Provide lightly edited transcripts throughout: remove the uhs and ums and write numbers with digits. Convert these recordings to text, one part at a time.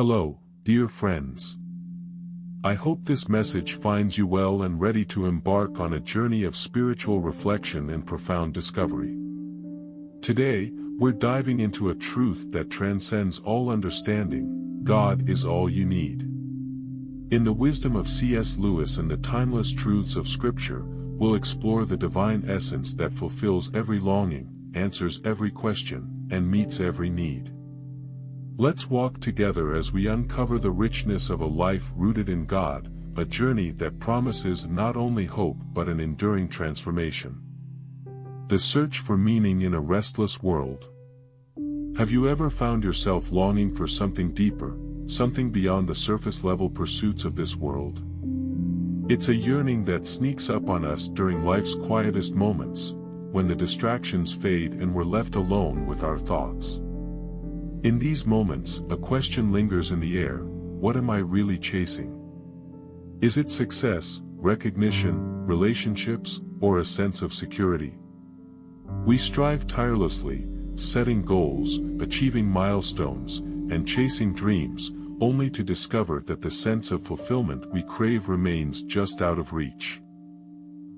Hello, dear friends. I hope this message finds you well and ready to embark on a journey of spiritual reflection and profound discovery. Today, we're diving into a truth that transcends all understanding: God is all you need. In the wisdom of C.S. Lewis and the timeless truths of Scripture, we'll explore the divine essence that fulfills every longing, answers every question, and meets every need. Let's walk together as we uncover the richness of a life rooted in God, a journey that promises not only hope but an enduring transformation. The search for meaning in a restless world. Have you ever found yourself longing for something deeper, something beyond the surface-level pursuits of this world? It's a yearning that sneaks up on us during life's quietest moments, when the distractions fade and we're left alone with our thoughts. In these moments, a question lingers in the air: what am I really chasing? Is it success, recognition, relationships, or a sense of security? We strive tirelessly, setting goals, achieving milestones, and chasing dreams, only to discover that the sense of fulfillment we crave remains just out of reach.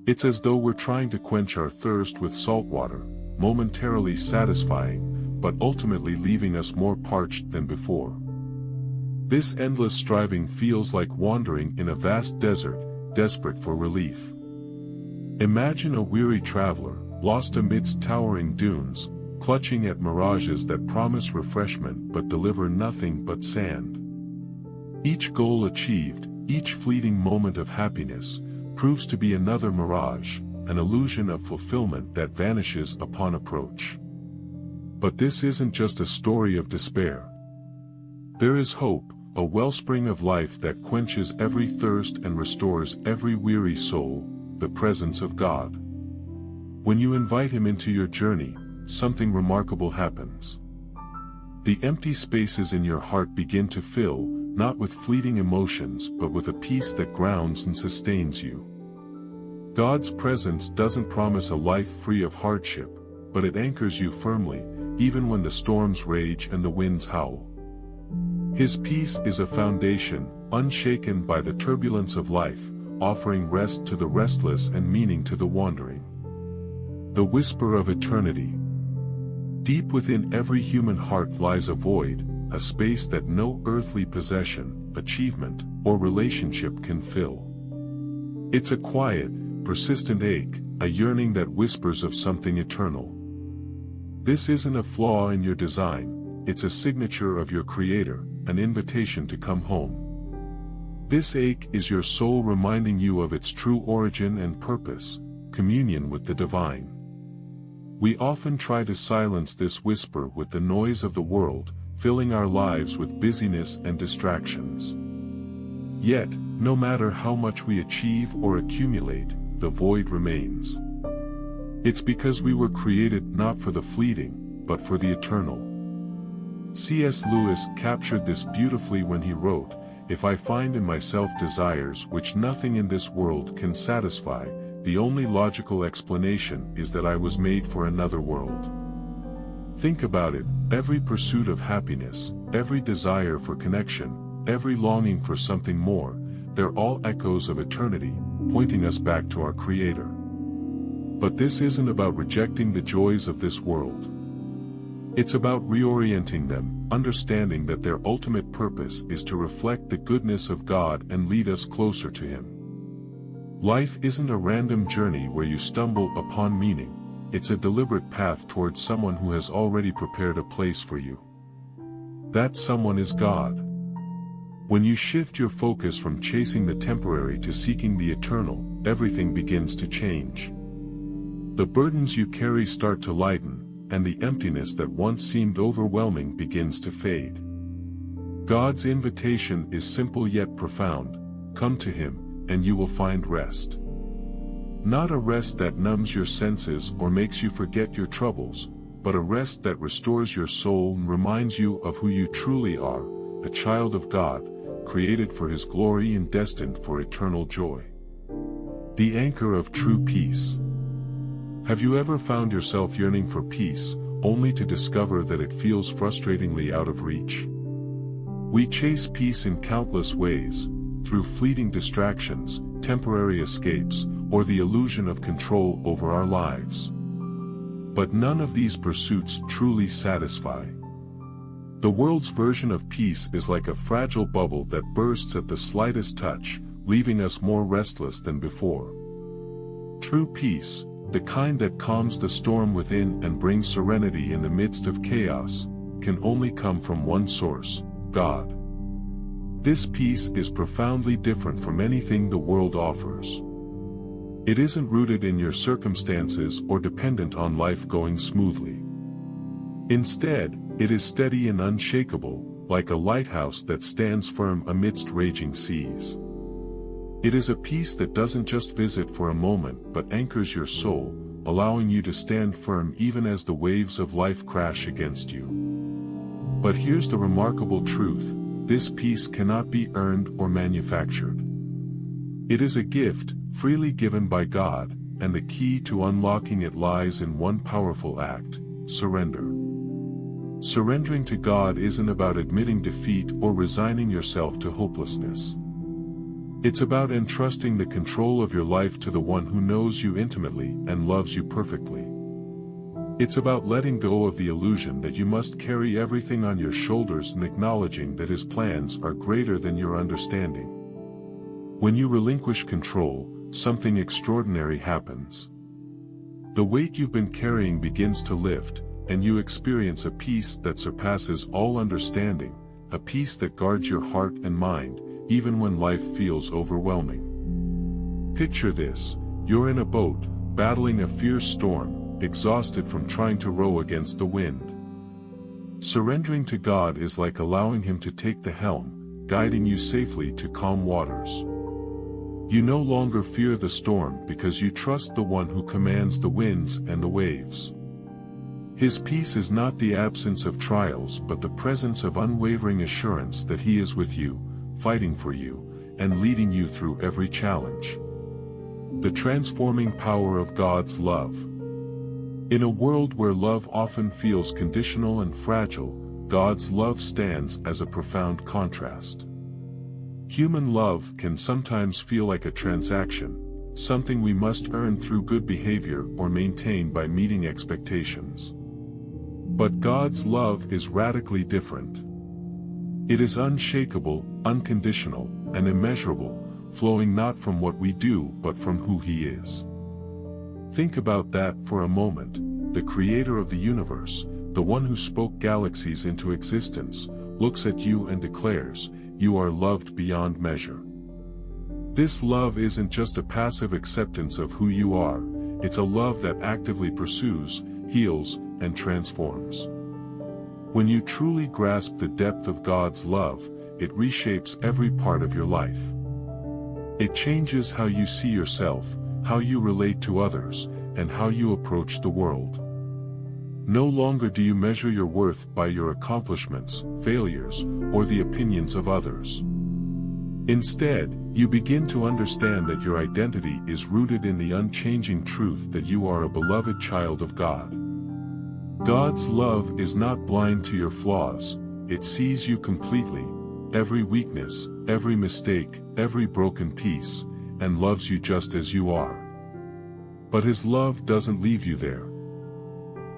It's as though we're trying to quench our thirst with salt water, momentarily satisfying, but ultimately leaving us more parched than before. This endless striving feels like wandering in a vast desert, desperate for relief. Imagine a weary traveler, lost amidst towering dunes, clutching at mirages that promise refreshment but deliver nothing but sand. Each goal achieved, each fleeting moment of happiness, proves to be another mirage, an illusion of fulfillment that vanishes upon approach. But this isn't just a story of despair. There is hope, a wellspring of life that quenches every thirst and restores every weary soul: the presence of God. When you invite Him into your journey, something remarkable happens. The empty spaces in your heart begin to fill, not with fleeting emotions but with a peace that grounds and sustains you. God's presence doesn't promise a life free of hardship, but it anchors you firmly, even when the storms rage and the winds howl. His peace is a foundation, unshaken by the turbulence of life, offering rest to the restless and meaning to the wandering. The whisper of eternity. Deep within every human heart lies a void, a space that no earthly possession, achievement, or relationship can fill. It's a quiet, persistent ache, a yearning that whispers of something eternal. This isn't a flaw in your design, it's a signature of your Creator, an invitation to come home. This ache is your soul reminding you of its true origin and purpose: communion with the divine. We often try to silence this whisper with the noise of the world, filling our lives with busyness and distractions. Yet, no matter how much we achieve or accumulate, the void remains. It's because we were created not for the fleeting, but for the eternal. C.S. Lewis captured this beautifully when he wrote, "If I find in myself desires which nothing in this world can satisfy, the only logical explanation is that I was made for another world." Think about it: every pursuit of happiness, every desire for connection, every longing for something more, they're all echoes of eternity, pointing us back to our Creator. But this isn't about rejecting the joys of this world. It's about reorienting them, understanding that their ultimate purpose is to reflect the goodness of God and lead us closer to Him. Life isn't a random journey where you stumble upon meaning. It's a deliberate path towards someone who has already prepared a place for you. That someone is God. When you shift your focus from chasing the temporary to seeking the eternal, everything begins to change. The burdens you carry start to lighten, and the emptiness that once seemed overwhelming begins to fade. God's invitation is simple yet profound: come to Him, and you will find rest. Not a rest that numbs your senses or makes you forget your troubles, but a rest that restores your soul and reminds you of who you truly are: a child of God, created for His glory and destined for eternal joy. The anchor of true peace. Have you ever found yourself yearning for peace, only to discover that it feels frustratingly out of reach? We chase peace in countless ways, through fleeting distractions, temporary escapes, or the illusion of control over our lives. But none of these pursuits truly satisfy. The world's version of peace is like a fragile bubble that bursts at the slightest touch, leaving us more restless than before. True peace, the kind that calms the storm within and brings serenity in the midst of chaos, can only come from one source, God. This peace is profoundly different from anything the world offers. It isn't rooted in your circumstances or dependent on life going smoothly. Instead, it is steady and unshakable, like a lighthouse that stands firm amidst raging seas. It is a peace that doesn't just visit for a moment but anchors your soul, allowing you to stand firm even as the waves of life crash against you. But here's the remarkable truth: this peace cannot be earned or manufactured. It is a gift, freely given by God, and the key to unlocking it lies in one powerful act: surrender. Surrendering to God isn't about admitting defeat or resigning yourself to hopelessness. It's about entrusting the control of your life to the one who knows you intimately and loves you perfectly. It's about letting go of the illusion that you must carry everything on your shoulders and acknowledging that His plans are greater than your understanding. When you relinquish control, something extraordinary happens. The weight you've been carrying begins to lift, and you experience a peace that surpasses all understanding, a peace that guards your heart and mind, even when life feels overwhelming. Picture this: you're in a boat, battling a fierce storm, exhausted from trying to row against the wind. Surrendering to God is like allowing Him to take the helm, guiding you safely to calm waters. You no longer fear the storm because you trust the one who commands the winds and the waves. His peace is not the absence of trials but the presence of unwavering assurance that He is with you, fighting for you, and leading you through every challenge. The transforming power of God's love. In a world where love often feels conditional and fragile, God's love stands as a profound contrast. Human love can sometimes feel like a transaction, something we must earn through good behavior or maintain by meeting expectations. But God's love is radically different. It is unshakable, unconditional, and immeasurable, flowing not from what we do but from who He is. Think about that for a moment. The Creator of the universe, the one who spoke galaxies into existence, looks at you and declares, "You are loved beyond measure." This love isn't just a passive acceptance of who you are, it's a love that actively pursues, heals, and transforms. When you truly grasp the depth of God's love, it reshapes every part of your life. It changes how you see yourself, how you relate to others, and how you approach the world. No longer do you measure your worth by your accomplishments, failures, or the opinions of others. Instead, you begin to understand that your identity is rooted in the unchanging truth that you are a beloved child of God. God's love is not blind to your flaws, it sees you completely, every weakness, every mistake, every broken piece, and loves you just as you are. But His love doesn't leave you there.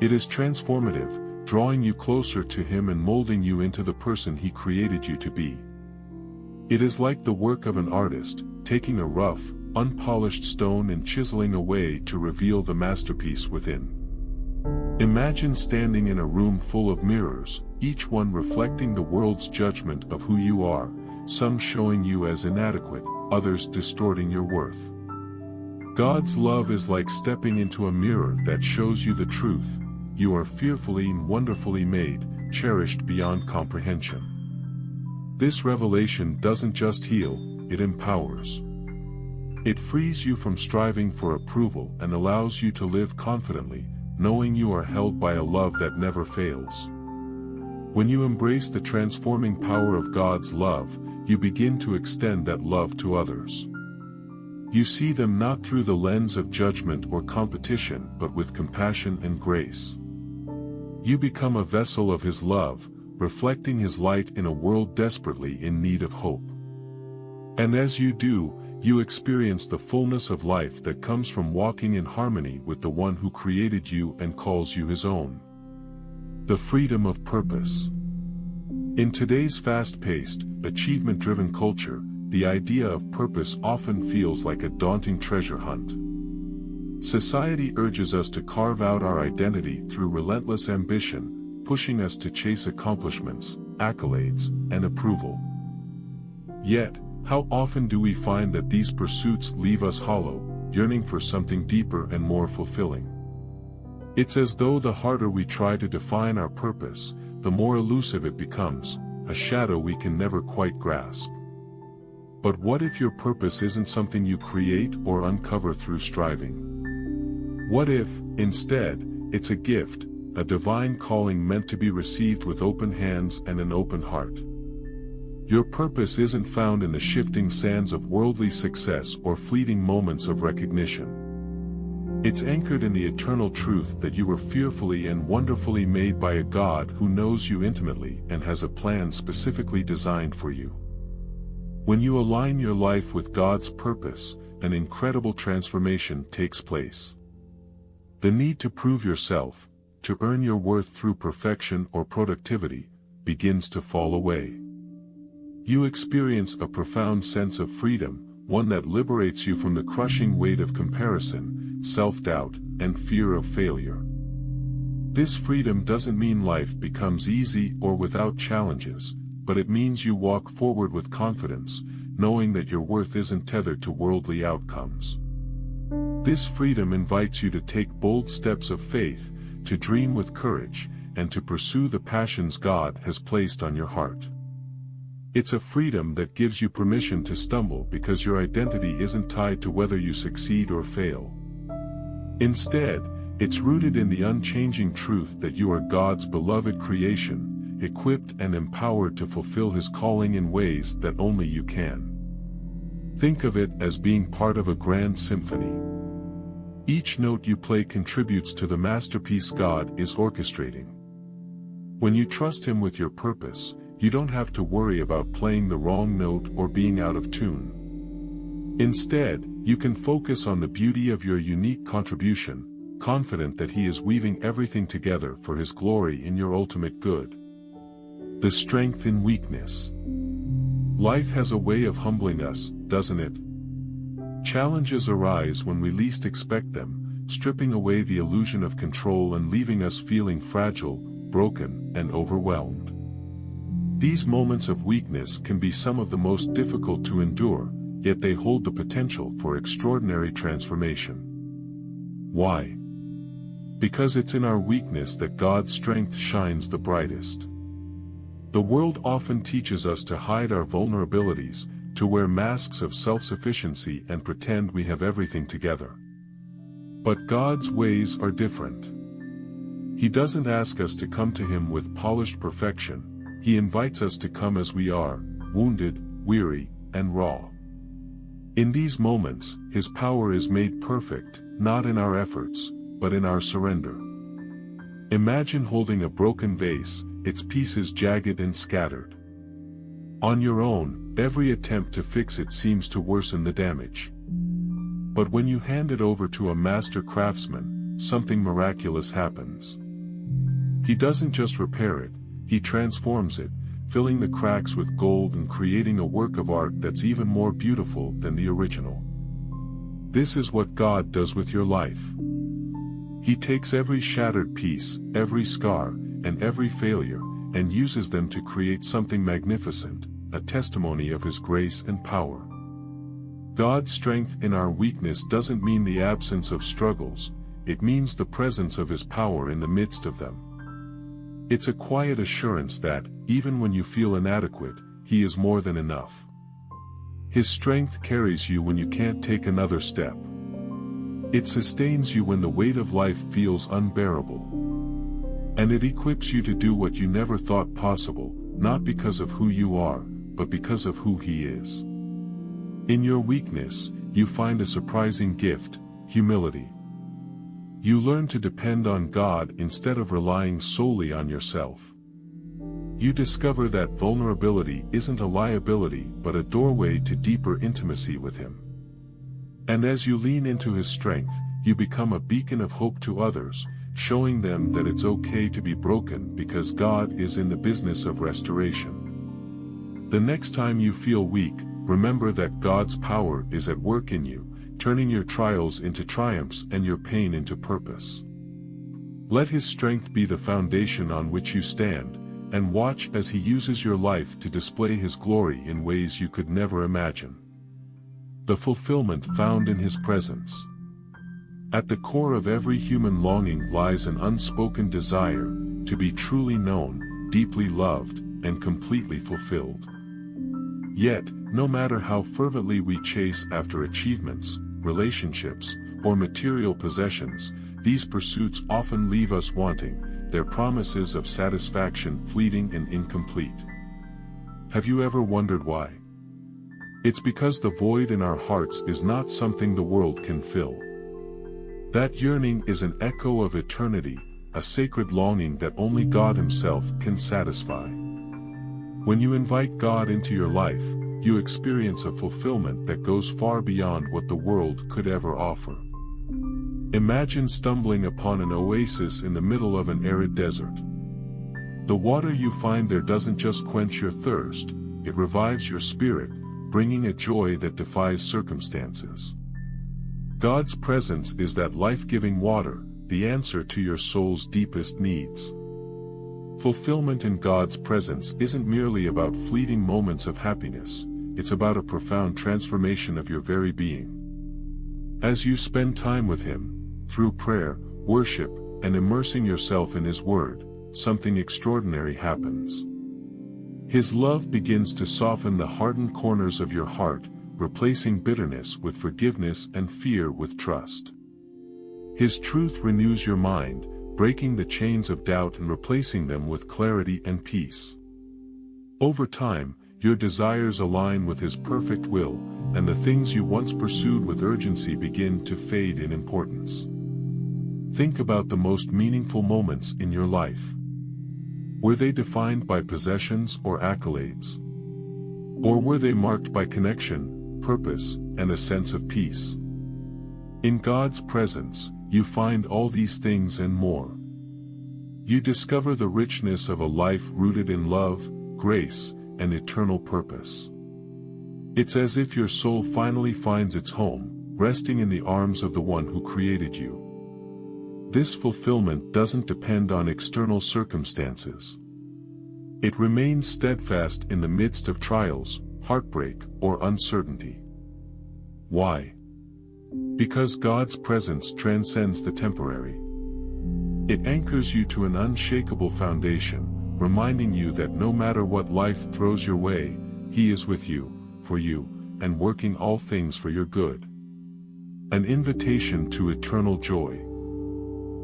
It is transformative, drawing you closer to Him and molding you into the person He created you to be. It is like the work of an artist, taking a rough, unpolished stone and chiseling away to reveal the masterpiece within. Imagine standing in a room full of mirrors, each one reflecting the world's judgment of who you are, some showing you as inadequate, others distorting your worth. God's love is like stepping into a mirror that shows you the truth: you are fearfully and wonderfully made, cherished beyond comprehension. This revelation doesn't just heal, it empowers. It frees you from striving for approval and allows you to live confidently, knowing you are held by a love that never fails. When you embrace the transforming power of God's love, you begin to extend that love to others. You see them not through the lens of judgment or competition but with compassion and grace. You become a vessel of His love, reflecting his light in a world desperately in need of hope. And as you do, you experience the fullness of life that comes from walking in harmony with the one who created you and calls you his own. The freedom of purpose. In today's fast-paced, achievement-driven culture, the idea of purpose often feels like a daunting treasure hunt. Society urges us to carve out our identity through relentless ambition, pushing us to chase accomplishments, accolades, and approval. Yet, how often do we find that these pursuits leave us hollow, yearning for something deeper and more fulfilling? It's as though the harder we try to define our purpose, the more elusive it becomes, a shadow we can never quite grasp. But what if your purpose isn't something you create or uncover through striving? What if, instead, it's a gift, a divine calling meant to be received with open hands and an open heart? Your purpose isn't found in the shifting sands of worldly success or fleeting moments of recognition. It's anchored in the eternal truth that you were fearfully and wonderfully made by a God who knows you intimately and has a plan specifically designed for you. When you align your life with God's purpose, an incredible transformation takes place. The need to prove yourself, to earn your worth through perfection or productivity, begins to fall away. You experience a profound sense of freedom, one that liberates you from the crushing weight of comparison, self-doubt, and fear of failure. This freedom doesn't mean life becomes easy or without challenges, but it means you walk forward with confidence, knowing that your worth isn't tethered to worldly outcomes. This freedom invites you to take bold steps of faith, to dream with courage, and to pursue the passions God has placed on your heart. It's a freedom that gives you permission to stumble because your identity isn't tied to whether you succeed or fail. Instead, it's rooted in the unchanging truth that you are God's beloved creation, equipped and empowered to fulfill His calling in ways that only you can. Think of it as being part of a grand symphony. Each note you play contributes to the masterpiece God is orchestrating. When you trust Him with your purpose, you don't have to worry about playing the wrong note or being out of tune. Instead, you can focus on the beauty of your unique contribution, confident that He is weaving everything together for His glory in your ultimate good. The strength in weakness. Life has a way of humbling us, doesn't it? Challenges arise when we least expect them, stripping away the illusion of control and leaving us feeling fragile, broken, and overwhelmed. These moments of weakness can be some of the most difficult to endure, yet they hold the potential for extraordinary transformation. Why? Because it's in our weakness that God's strength shines the brightest. The world often teaches us to hide our vulnerabilities, to wear masks of self-sufficiency and pretend we have everything together. But God's ways are different. He doesn't ask us to come to Him with polished perfection. He invites us to come as we are, wounded, weary, and raw. In these moments, His power is made perfect, not in our efforts, but in our surrender. Imagine holding a broken vase, its pieces jagged and scattered. On your own, every attempt to fix it seems to worsen the damage. But when you hand it over to a master craftsman, something miraculous happens. He doesn't just repair it, He transforms it, filling the cracks with gold and creating a work of art that's even more beautiful than the original. This is what God does with your life. He takes every shattered piece, every scar, and every failure, and uses them to create something magnificent, a testimony of His grace and power. God's strength in our weakness doesn't mean the absence of struggles, it means the presence of His power in the midst of them. It's a quiet assurance that, even when you feel inadequate, He is more than enough. His strength carries you when you can't take another step. It sustains you when the weight of life feels unbearable. And it equips you to do what you never thought possible, not because of who you are, but because of who He is. In your weakness, you find a surprising gift, humility. You learn to depend on God instead of relying solely on yourself. You discover that vulnerability isn't a liability but a doorway to deeper intimacy with Him. And as you lean into His strength, you become a beacon of hope to others, showing them that it's okay to be broken because God is in the business of restoration. The next time you feel weak, remember that God's power is at work in you, turning your trials into triumphs and your pain into purpose. Let His strength be the foundation on which you stand, and watch as He uses your life to display His glory in ways you could never imagine. The fulfillment found in His presence. At the core of every human longing lies an unspoken desire to be truly known, deeply loved, and completely fulfilled. Yet, no matter how fervently we chase after achievements, relationships, or material possessions, these pursuits often leave us wanting, their promises of satisfaction fleeting and incomplete. Have you ever wondered why? It's because the void in our hearts is not something the world can fill. That yearning is an echo of eternity, a sacred longing that only God Himself can satisfy. When you invite God into your life, you experience a fulfillment that goes far beyond what the world could ever offer. Imagine stumbling upon an oasis in the middle of an arid desert. The water you find there doesn't just quench your thirst, it revives your spirit, bringing a joy that defies circumstances. God's presence is that life-giving water, the answer to your soul's deepest needs. Fulfillment in God's presence isn't merely about fleeting moments of happiness, it's about a profound transformation of your very being. As you spend time with Him, through prayer, worship, and immersing yourself in His Word, something extraordinary happens. His love begins to soften the hardened corners of your heart, replacing bitterness with forgiveness and fear with trust. His truth renews your mind, breaking the chains of doubt and replacing them with clarity and peace. Over time, your desires align with His perfect will, and the things you once pursued with urgency begin to fade in importance. Think about the most meaningful moments in your life. Were they defined by possessions or accolades? Or were they marked by connection, purpose, and a sense of peace? In God's presence, you find all these things and more. You discover the richness of a life rooted in love, grace, and eternal purpose. It's as if your soul finally finds its home, resting in the arms of the one who created you. This fulfillment doesn't depend on external circumstances. It remains steadfast in the midst of trials, heartbreak, or uncertainty. Why? Because God's presence transcends the temporary. It anchors you to an unshakable foundation, reminding you that no matter what life throws your way, He is with you, for you, and working all things for your good. An invitation to eternal joy.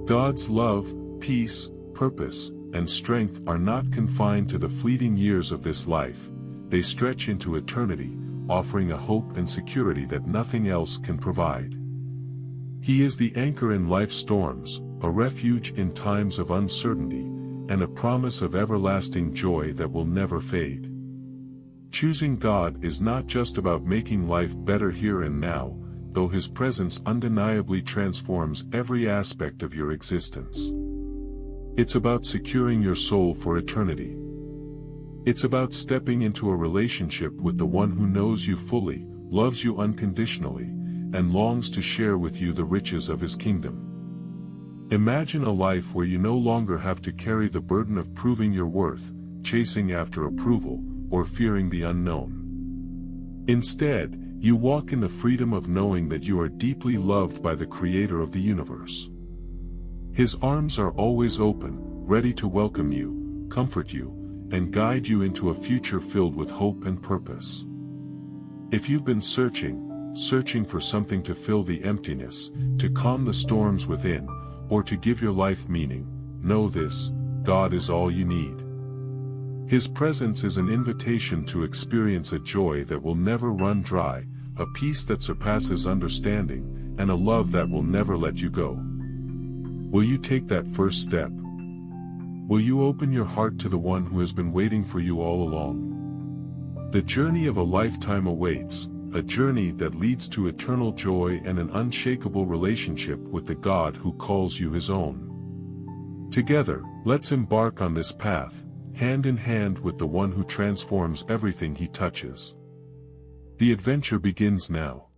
God's love, peace, purpose, and strength are not confined to the fleeting years of this life, they stretch into eternity, offering a hope and security that nothing else can provide. He is the anchor in life's storms, a refuge in times of uncertainty, and a promise of everlasting joy that will never fade. Choosing God is not just about making life better here and now, though His presence undeniably transforms every aspect of your existence. It's about securing your soul for eternity. It's about stepping into a relationship with the one who knows you fully, loves you unconditionally, and longs to share with you the riches of His kingdom. Imagine a life where you no longer have to carry the burden of proving your worth, chasing after approval, or fearing the unknown. Instead, you walk in the freedom of knowing that you are deeply loved by the Creator of the universe. His arms are always open, ready to welcome you, comfort you, and guide you into a future filled with hope and purpose. If you've been searching for something to fill the emptiness, to calm the storms within, or to give your life meaning, know this: God is all you need. His presence is an invitation to experience a joy that will never run dry, a peace that surpasses understanding, and a love that will never let you go. Will you take that first step? Will you open your heart to the one who has been waiting for you all along? The journey of a lifetime awaits, a journey that leads to eternal joy and an unshakable relationship with the God who calls you his own. Together, let's embark on this path, hand in hand with the one who transforms everything he touches. The adventure begins now.